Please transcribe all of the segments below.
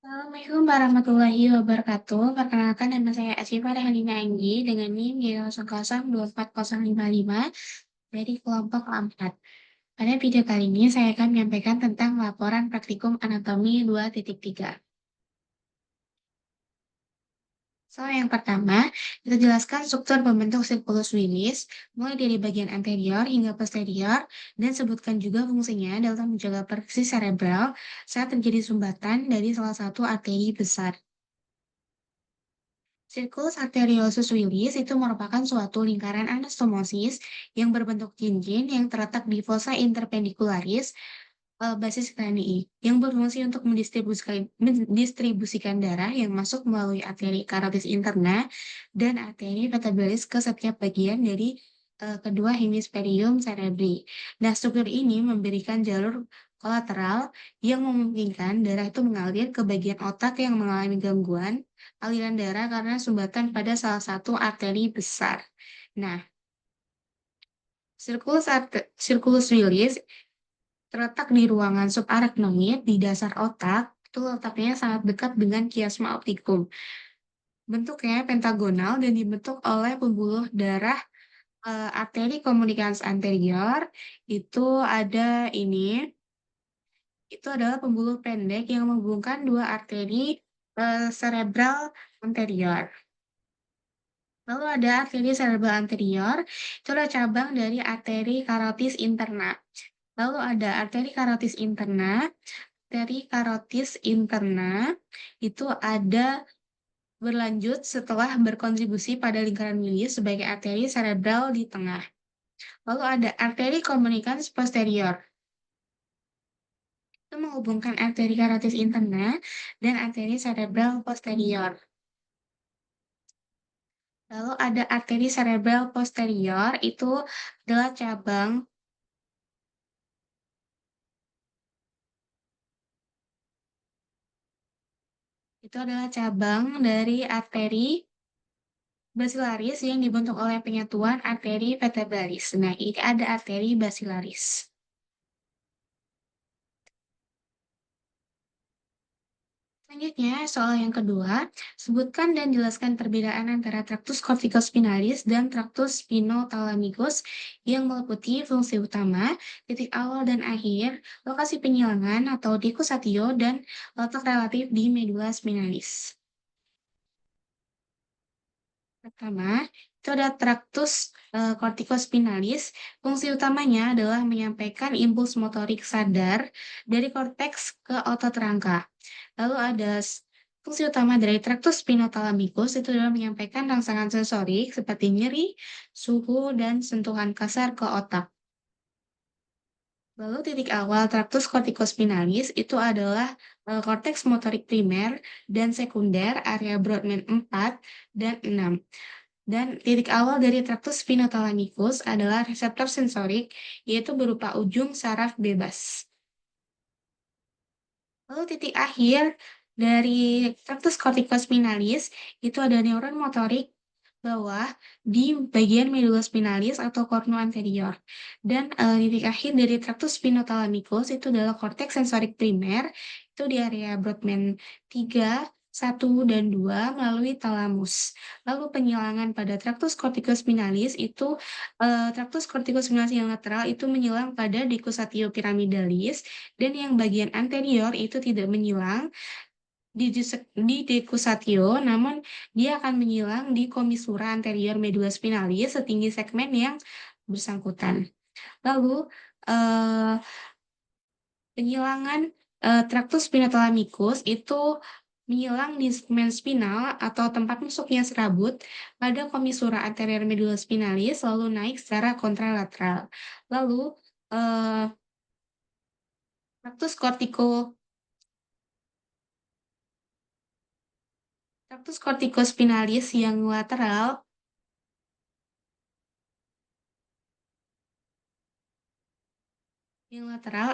Assalamualaikum warahmatullahi wabarakatuh. Perkenalkan nama saya Asifa Rehalina Anggi dengan NIM di 0024055 dari kelompok 4. Pada video kali ini saya akan menyampaikan tentang laporan praktikum anatomi 2.3. Yang pertama, kita jelaskan struktur pembentuk sirkulus Willis, mulai dari bagian anterior hingga posterior, dan sebutkan juga fungsinya dalam menjaga perfuse cerebral saat terjadi sumbatan dari salah satu arteri besar. Sirkulus arteriosus Willis itu merupakan suatu lingkaran anastomosis yang berbentuk cincin yang terletak di fossa interpendicularis basis kranii, yang berfungsi untuk mendistribusikan darah yang masuk melalui arteri karotis interna dan arteri vertebralis ke setiap bagian dari kedua hemisferium cerebri. Nah, struktur ini memberikan jalur kolateral yang memungkinkan darah itu mengalir ke bagian otak yang mengalami gangguan aliran darah karena sumbatan pada salah satu arteri besar. Nah, Circulus Willis terletak di ruangan subarachnoid di dasar otak, itu letaknya sangat dekat dengan kiasma optikum. Bentuknya pentagonal dan dibentuk oleh pembuluh darah arteri komunikans anterior. Itu ada ini, itu adalah pembuluh pendek yang menghubungkan dua arteri cerebral anterior. Lalu ada arteri cerebral anterior, itu adalah cabang dari arteri karotis interna. Lalu ada arteri karotis interna itu ada berlanjut setelah berkontribusi pada lingkaran Willis sebagai arteri cerebral di tengah. Lalu ada arteri communicans posterior. Itu menghubungkan arteri karotis interna dan arteri cerebral posterior. Lalu ada arteri cerebral posterior, adalah cabang itu adalah cabang dari arteri basilaris yang dibentuk oleh penyatuan arteri vertebralis. Nah, ini ada arteri basilaris. Selanjutnya, soal yang kedua, sebutkan dan jelaskan perbedaan antara traktus corticospinalis dan traktus spinothalamikus yang meliputi fungsi utama, titik awal dan akhir, lokasi penyilangan atau dekusatio, dan letak relatif di medula spinalis. Pertama, itu ada traktus corticospinalis. Fungsi utamanya adalah menyampaikan impuls motorik sadar dari korteks ke otot rangka. Lalu ada fungsi utama dari traktus spinothalamikus itu adalah menyampaikan rangsangan sensorik seperti nyeri, suhu, dan sentuhan kasar ke otak. Lalu titik awal traktus corticospinalis itu adalah korteks motorik primer dan sekunder area Brodmann 4 dan 6. Dan titik awal dari traktus spinothalamikus adalah reseptor sensorik, yaitu berupa ujung saraf bebas. Lalu titik akhir dari traktus corticospinalis itu ada neuron motorik bawah di bagian medula spinalis atau cornu anterior. Dan titik akhir dari traktus spinothalamikus itu adalah korteks sensorik primer, itu di area Brodmann 3, 1, dan 2 melalui talamus. Lalu penyilangan pada traktus corticospinalis itu traktus corticospinalis yang lateral itu menyilang pada dekusatio piramidalis dan yang bagian anterior itu tidak menyilang di dekusatio, namun dia akan menyilang di komisura anterior medula spinalis setinggi segmen yang bersangkutan. Lalu eh, penyilangan traktus spinothalamikus itu menyilang di segmen spinal atau tempat masuknya serabut pada komisura anterior medula spinalis lalu naik secara kontralateral. Lalu eh, traktus corticospinalis yang lateral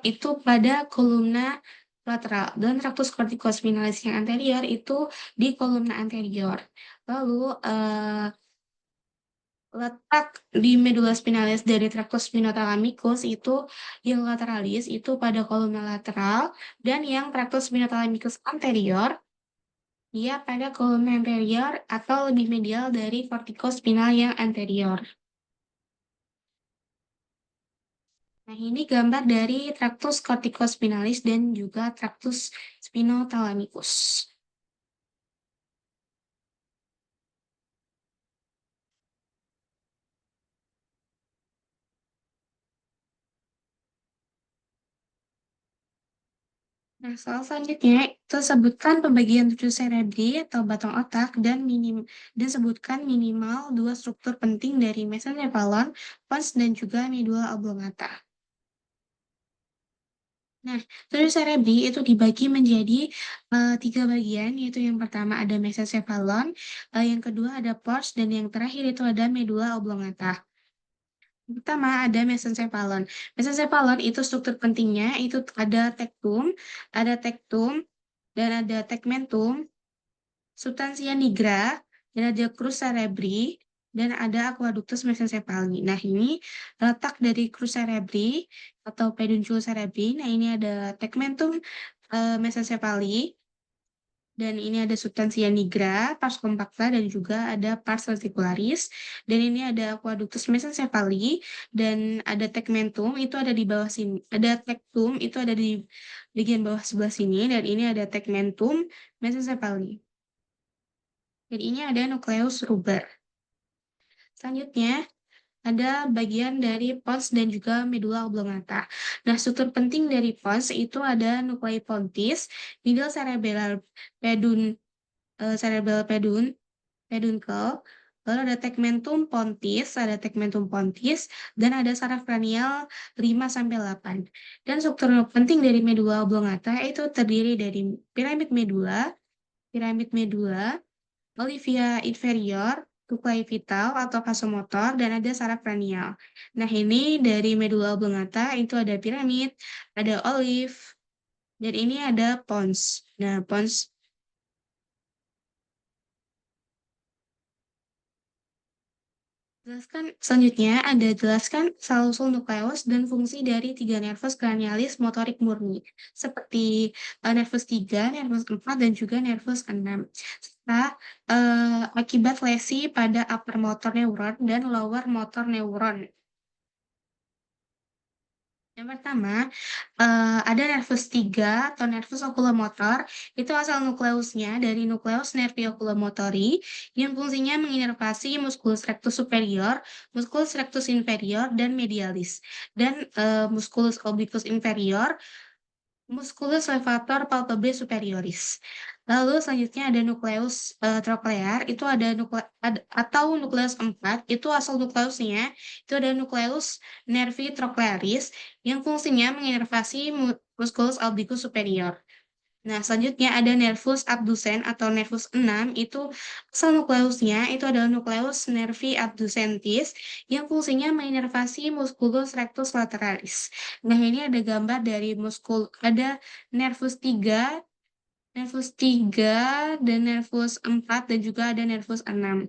itu pada kolumna lateral dan traktus corticospinalis yang anterior itu di kolumna anterior. Lalu Letak di medula spinalis dari traktus spinothalamicus itu yang lateralis itu pada kolom lateral dan yang traktus spinothalamicus anterior dia pada kolom anterior atau lebih medial dari vertikospinal yang anterior. Nah, ini gambar dari traktus corticospinalis dan juga traktus spinothalamicus. Nah, soal selanjutnya itu sebutkan pembagian tujuh cerebri atau batang otak dan sebutkan minimal dua struktur penting dari mesencephalon, pons, dan juga medula oblongata. Nah, tujuh cerebri itu dibagi menjadi tiga bagian, yaitu yang pertama ada mesencephalon, yang kedua ada pons, dan yang terakhir itu ada medula oblongata. Pertama ada mesencephalon. Mesencephalon itu struktur pentingnya itu ada tektum, dan ada tegmentum, substansia nigra, dan ada crus cerebri, dan ada aqueductus mesencephaly. Nah, ini letak dari crus cerebri atau peduncle cerebri. Nah, ini ada tegmentum mesencephaly, dan ini ada substansia nigra, pars compacta, dan juga ada pars reticularis. Dan ini ada aqueductus mesencephaly, dan ada tegmentum, itu ada di bawah sini. Ada tectum, itu ada di bagian bawah sebelah sini, dan ini ada tegmentum mesencephaly. Dan ini ada nukleus ruber. Selanjutnya, ada bagian dari pons dan juga medula oblongata. Nah, struktur penting dari pons itu ada nuklei pontis, middle cerebral peduncle, lalu ada tegmentum pontis, dan ada saraf kranial 5-8. Dan struktur penting dari medula oblongata itu terdiri dari piramid medula, olivia inferior, nuklei vital atau vasomotor, dan ada saraf kranial. Nah, ini dari medula oblongata itu ada piramid, ada olive, dan ini ada pons. Nah, pons jelaskan asal-usul nukleus dan fungsi dari tiga nervus cranialis motorik murni, seperti nervus 3, nervus 4, dan juga nervus 6. Serta akibat lesi pada upper motor neuron dan lower motor neuron. Yang pertama, ada nervus 3 atau nervus oculomotor, itu asal nukleusnya dari nukleus nervi oculomotori, yang fungsinya menginervasi musculus rectus superior, musculus rectus inferior, dan medialis. Dan musculus obliquus inferior, musculus levator palpebrae superioris. Lalu selanjutnya ada nukleus troklear, itu atau nukleus 4, itu asal nukleusnya, itu ada nukleus nervi trochlearis yang fungsinya menginervasi musculus albicus superior. Nah, selanjutnya ada nervus abducens atau nervus 6, itu asal nukleusnya, itu adalah nukleus nervi abducentis yang fungsinya menginervasi musculus rectus lateralis. Nah, ini ada gambar dari ada nervus 3, nervus 3, dan nervus 4, dan juga ada nervus 6.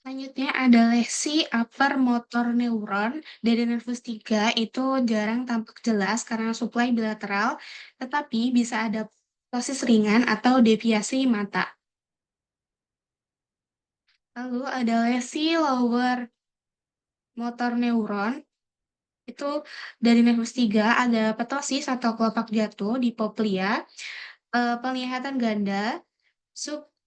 Selanjutnya ada lesi upper motor neuron dari nervus 3 itu jarang tampak jelas karena suplai bilateral, tetapi bisa ada ptosis ringan atau deviasi mata. Lalu ada lesi lower motor neuron, itu dari nervus 3 ada ptosis atau kelopak jatuh di poplia, penglihatan ganda,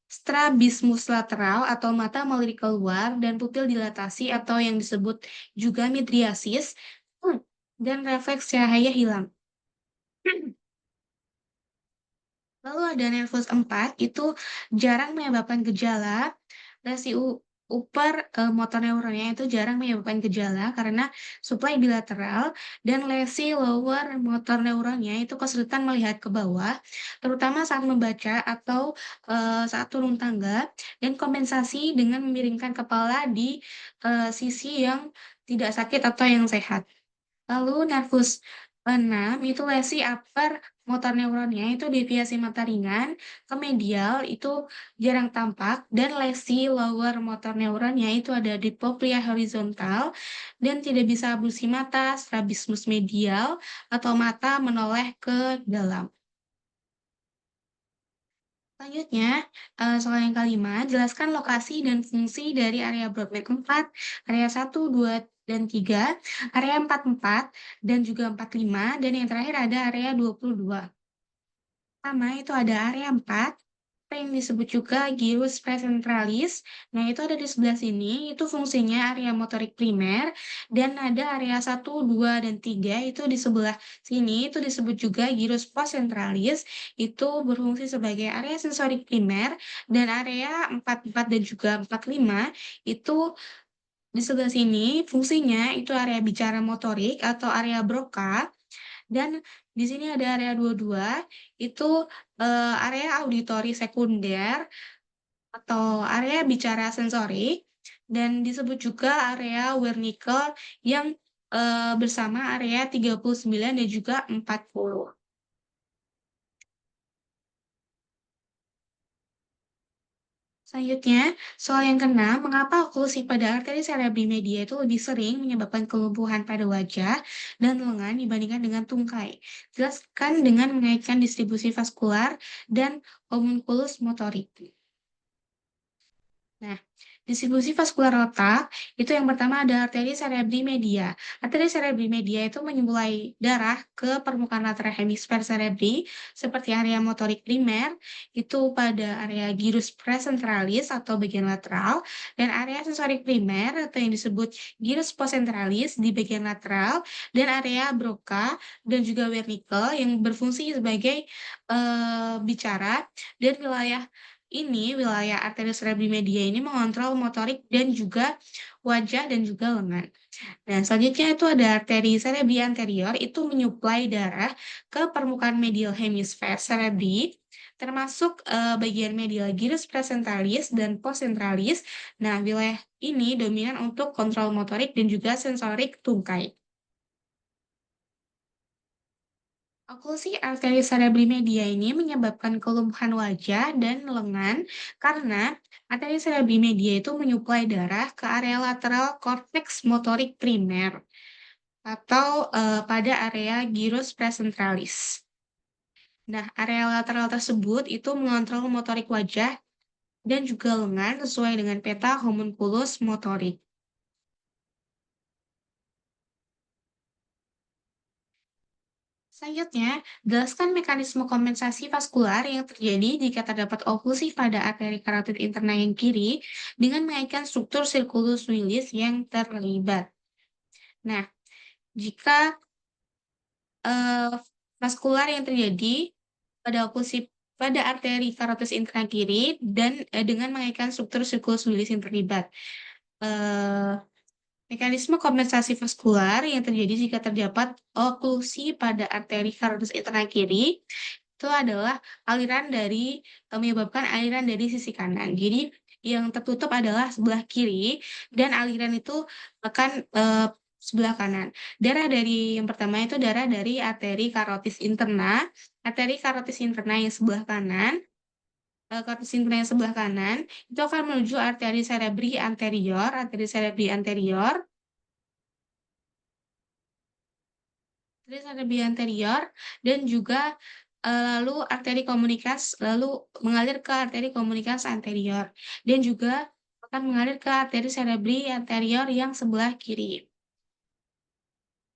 strabismus lateral atau mata melirik keluar, dan pupil dilatasi atau yang disebut juga midriasis, dan refleks cahaya hilang. Lalu ada nervus 4, itu jarang menyebabkan gejala, lesi motor neuronnya itu jarang menyebabkan gejala karena suplai bilateral dan lesi lower motor neuronnya itu kesulitan melihat ke bawah, terutama saat membaca atau, saat turun tangga dan kompensasi dengan memiringkan kepala di, sisi yang tidak sakit atau yang sehat. Lalu nervus 6 itu lesi upper motor neuronnya itu deviasi mata ringan ke medial itu jarang tampak dan lesi lower motor neuronnya itu ada diplopia horizontal dan tidak bisa ablusi mata, strabismus medial atau mata menoleh ke dalam. Selanjutnya, soal yang kelima, jelaskan lokasi dan fungsi dari area broadband 4, area 1, 2, dan 3, area 44, dan juga 45, dan yang terakhir ada area 22. Pertama itu ada area 4, yang disebut juga gyrus presentralis. Nah, itu ada di sebelah sini, itu fungsinya area motorik primer, dan ada area 1, 2, dan 3 itu di sebelah sini, itu disebut juga gyrus postcentralis, itu berfungsi sebagai area sensorik primer, dan area 44 dan juga 45 itu di sebelah sini fungsinya itu area bicara motorik atau area Broca, dan di sini ada area 22, itu, area auditori sekunder atau area bicara sensorik, dan disebut juga area Wernicke yang, bersama area 39 dan juga 40. Selanjutnya, soal yang keenam, mengapa oklusi pada arteri cerebri media itu lebih sering menyebabkan kelumpuhan pada wajah dan lengan dibandingkan dengan tungkai? Jelaskan dengan mengaitkan distribusi vaskular dan homunculus motorik. Nah, distribusi vaskular otak itu yang pertama ada arteri cerebri media. Arteri cerebri media itu menyuplai darah ke permukaan lateral hemisfer cerebri seperti area motorik primer itu pada area gyrus presentralis atau bagian lateral dan area sensorik primer atau yang disebut gyrus postcentralis di bagian lateral dan area Broca dan juga Wernicke yang berfungsi sebagai bicara dan wilayah arteri cerebri media ini mengontrol motorik dan juga wajah dan juga lengan. Dan selanjutnya itu ada arteri cerebri anterior itu menyuplai darah ke permukaan medial hemisfer cerebri termasuk bagian medial gyrus presentalis dan postcentralis. Nah, wilayah ini dominan untuk kontrol motorik dan juga sensorik tungkai. Oklusi arteri cerebri media ini menyebabkan kelumpuhan wajah dan lengan karena arteri cerebri media itu menyuplai darah ke area lateral korteks motorik primer atau pada area gyrus presentralis. Nah, area lateral tersebut itu mengontrol motorik wajah dan juga lengan sesuai dengan peta homunculus motorik. Selanjutnya, jelaskan mekanisme kompensasi vaskular yang terjadi jika terdapat oklusi pada arteri karotid interna yang kiri dengan mengaitkan struktur sirkulus Willis yang terlibat. Nah, jika eh, vaskular yang terjadi pada oklusi pada arteri karotis interna kiri dan dengan mengaitkan struktur sirkulus Willis yang terlibat. Eh, Mekanisme kompensasi vaskular yang terjadi jika terdapat oklusi pada arteri karotis interna kiri itu adalah menyebabkan aliran dari sisi kanan. Jadi yang tertutup adalah sebelah kiri dan aliran itu akan sebelah kanan. Yang pertama itu darah dari arteri karotis interna yang sebelah kanan, karotis interna yang sebelah kanan itu akan menuju arteri cerebri anterior, anterior dan juga lalu mengalir ke arteri komunikas anterior dan juga akan mengalir ke arteri cerebri anterior yang sebelah kiri.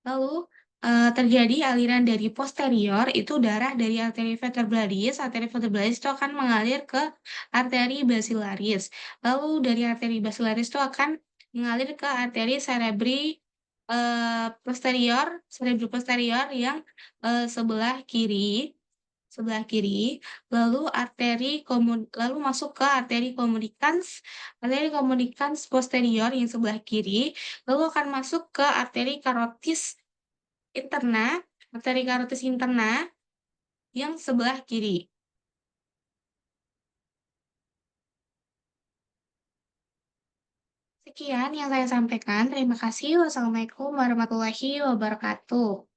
Lalu terjadi aliran dari posterior itu darah dari arteri vertebralis itu akan mengalir ke arteri basilaris. Lalu dari arteri basilaris itu akan mengalir ke arteri cerebri posterior yang sebelah kiri. sebelah kiri, lalu masuk ke arteri commundicans posterior yang sebelah kiri, lalu akan masuk ke interna, arteri carotis interna yang sebelah kiri. Sekian yang saya sampaikan. Terima kasih. Wassalamualaikum warahmatullahi wabarakatuh.